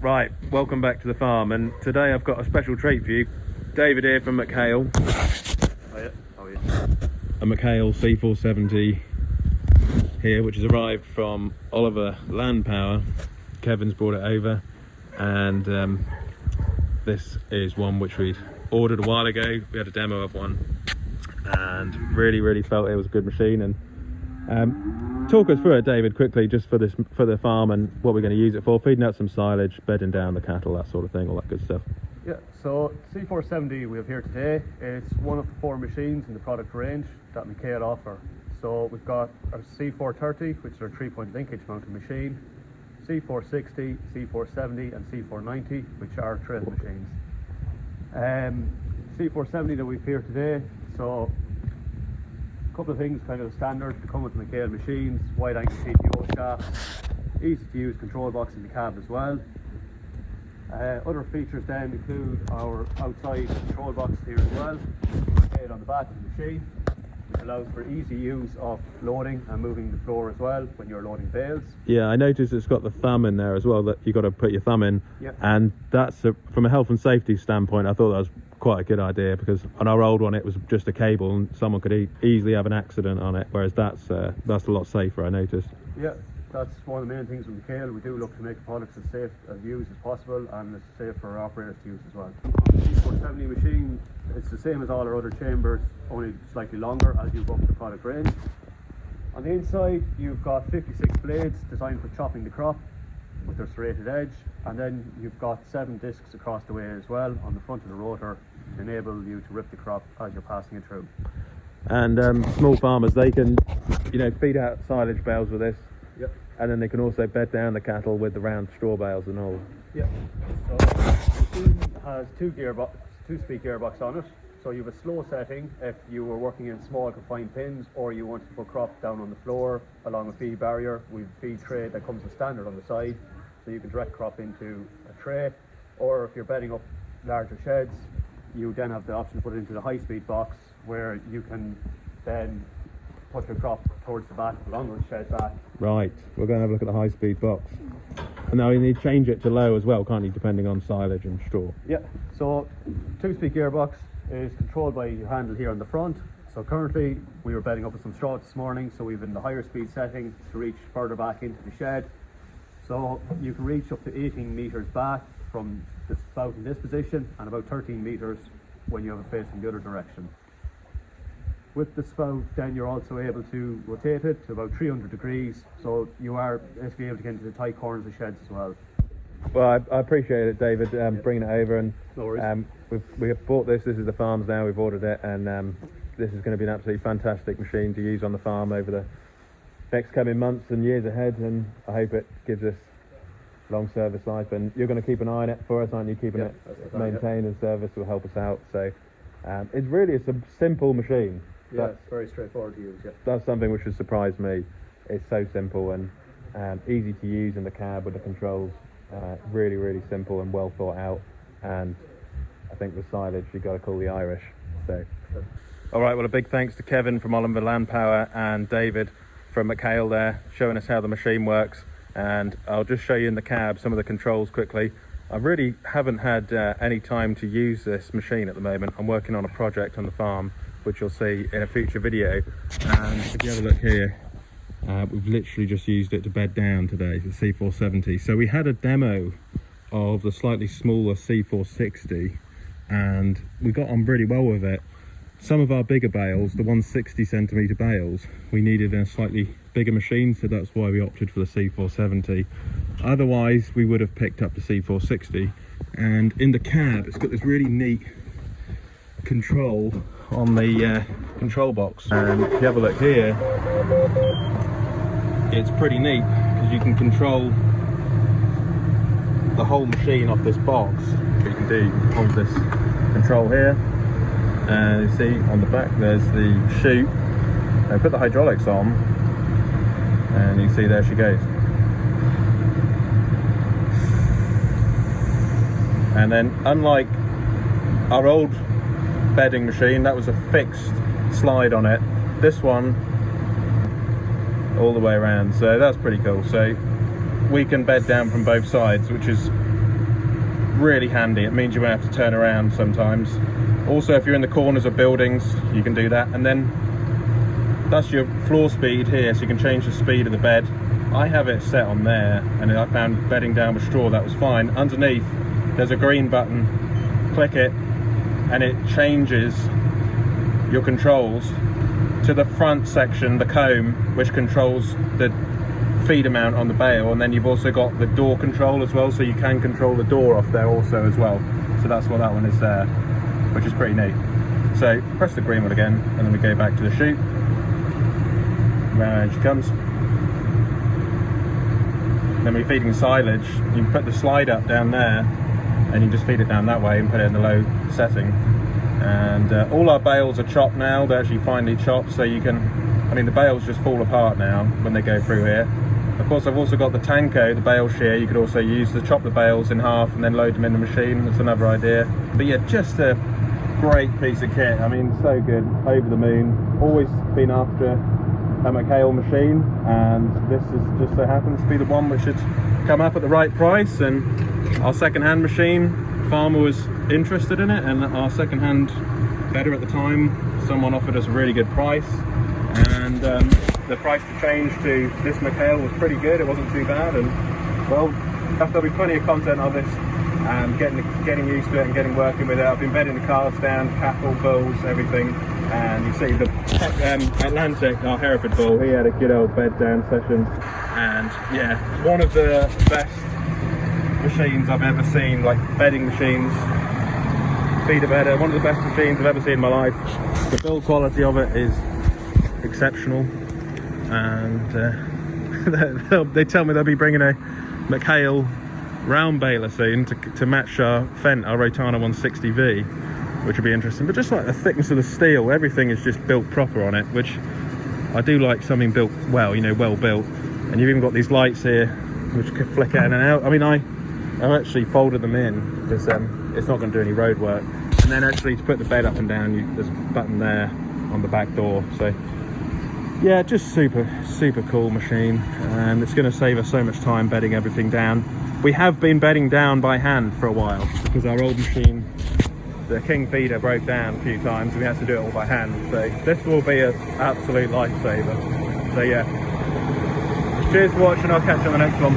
Right, welcome back to the farm, and today I've got a special treat for you. David here from McHale's. A McHale's C470 here, which has arrived from Oliver Land Power. Kevin's brought it over, and this is one which we'd ordered a while ago. We had a demo of one and really felt it was a good machine. And talk us through it, David, quickly, just for the farm and what we're going to use it for. Feeding out some silage, bedding down the cattle, that sort of thing, all that good stuff. Yeah, so C470 we have here today. It's one of the 4 machines in the product range that McHale offer. So we've got our C430, which is our 3-point linkage mounted machine, C460, C470 and C490, which are trail machines. C470 that we've here today, so a couple of things kind of standard to come with McHale machines: wide angle PTO shafts, easy to use control box in the cab as well. Other features then include our outside control box here as well, located on the back of the machine, which allows for easy use of loading and moving the floor as well when you're loading bales. Yeah, I noticed it's got the thumb in there as well, that you've got to put your thumb in. Yep. And that's from a health and safety standpoint, I thought that was quite a good idea, because on our old one it was just a cable and someone could easily have an accident on it, whereas that's a lot safer, I noticed. Yeah, that's one of the main things with McHale. We do look to make the products as safe as use as possible and as safe for our operators to use as well. The C470 machine, it's the same as all our other chambers, only slightly longer as you go up the product range. On the inside you've got 56 blades designed for chopping the crop with their serrated edge, and then you've got 7 discs across the way as well on the front of the rotor to enable you to rip the crop as you're passing it through. And small farmers, they can feed out silage bales with this. Yep. And then they can also bed down the cattle with the round straw bales and all. Yeah. So the machine has 2-speed gearbox on it. So you have a slow setting if you were working in small confined pins, or you wanted to put crop down on the floor along a feed barrier. We have a feed tray that comes as standard on the side, so you can direct crop into a tray. Or if you're bedding up larger sheds, you then have the option to put it into the high-speed box, where you can then put your crop towards the back, along with the shed back. Right, we're going to have a look at the high-speed box. And now you need to change it to low as well, can't you, depending on silage and straw? Yeah, so 2-speed gearbox is controlled by your handle here on the front. So currently we were bedding up with some straw this morning, so we've in the higher speed setting to reach further back into the shed. So you can reach up to 18 metres back from the spout in this position, and about 13 metres when you have it facing the other direction. With the spout then you're also able to rotate it to about 300 degrees, so you are basically able to get into the tight corners of sheds as well. Well, I appreciate it, David, bringing it over. And no worries. We have bought this is the farm's now, we've ordered it, and this is going to be an absolutely fantastic machine to use on the farm over the next coming months and years ahead, and I hope it gives us long service life. And you're going to keep an eye on it for us, aren't you? Keeping it maintained and service will help us out. So it's really a simple machine. Yeah, it's very straightforward to use. Yeah. That's something which has surprised me. It's so simple and easy to use in the cab with the controls. Really simple and well thought out. And I think the silage you've got to call the Irish. So, all right. Well, a big thanks to Kevin from Oliver Land Power and David from McHale there, showing us how the machine works. And I'll just show you in the cab some of the controls quickly. I really haven't had any time to use this machine at the moment. I'm working on a project on the farm, which you'll see in a future video. And if you have a look here, we've literally just used it to bed down today, the C470. So we had a demo of the slightly smaller C460 and we got on really well with it. Some of our bigger bales, the 160cm bales, we needed a slightly bigger machine, so that's why we opted for the C470. Otherwise we would have picked up the C460. And in the cab it's got this really neat control on the control box, and if you have a look here, it's pretty neat because you can control the whole machine off this box. What you can do, you can hold this control here, and you see on the back there's the chute. Now put the hydraulics on and you see there she goes. And then, unlike our old bedding machine, that was a fixed slide on it, this one all the way around, so that's pretty cool. So we can bed down from both sides, which is really handy. It means you won't have to turn around sometimes. Also, if you're in the corners of buildings, you can do that. And then that's your floor speed here, so you can change the speed of the bed. I have it set on there, and I found bedding down with straw, that was fine. Underneath, there's a green button. Click it, and it changes your controls to the front section, the comb, which controls the feed amount on the bale, and then you've also got the door control as well, so you can control the door off there also as well. So that's what that one is there, which is pretty neat. So press the green one again, and then we go back to the chute. Round she comes. Then we're feeding silage. You can put the slide up down there, and you just feed it down that way and put it in the low setting. And all our bales are chopped now. They're actually finely chopped, so you can, I mean, the bales just fall apart now when they go through here. Of course, I've also got the Tanko, the bale shear. You could also use to chop the bales in half and then load them in the machine. That's another idea. But yeah, just a great piece of kit. I mean, so good, over the moon. Always been after a McHale's machine, and this is just so happens to be the one which should come up at the right price. And our second-hand machine, farmer was interested in it, and our second-hand bedder at the time, someone offered us a really good price, and the price to change to this McHale's was pretty good. It wasn't too bad, and well, there'll be plenty of content of this, and getting used to it and getting working with it. I've been bedding the calves down, cattle, bulls, everything. And you see the Atlantic, our Hereford bull, he had a good old bed down session, and yeah, one of the best machines I've ever seen, like bedding machines, feeder bedder, one of the best machines I've ever seen in my life. The build quality of it is exceptional, and they tell me they'll be bringing a McHale's round baler soon to match our Fent, our Rotana 160V, which would be interesting. But just like the thickness of the steel, everything is just built proper on it, which I do like something built well, you know, well built. And you've even got these lights here which could flicker in and out. I mean, I've actually folded them in because it's not going to do any road work. And then actually to put the bed up and down, there's a button there on the back door. So yeah, just super cool machine, and it's going to save us so much time bedding everything down. We have been bedding down by hand for a while because our old machine, the King feeder, broke down a few times and we had to do it all by hand. So this will be an absolute lifesaver. So yeah, cheers for watching. I'll catch you on the next one.